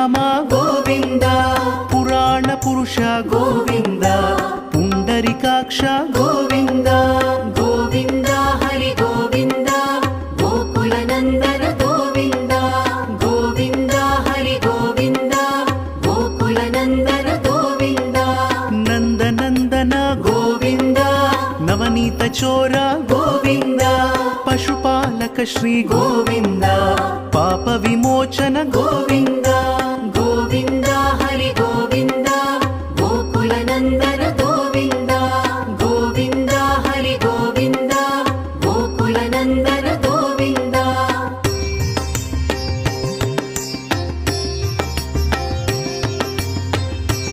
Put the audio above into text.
శ్రీరామ గోవింద పురాణ పురుష గోవింద పుండరికాక్ష గోవింద గోవింద హరి గోవింద గోకుల నందన గోవింద గోవింద హరి గోవింద గోకుల నందన గోవింద నందనందన గోవింద నవనీత చోర గోవింద పశుపాలక శ్రీ గోవింద పాప విమోచన గోవింద గోవింద హరి గోవింద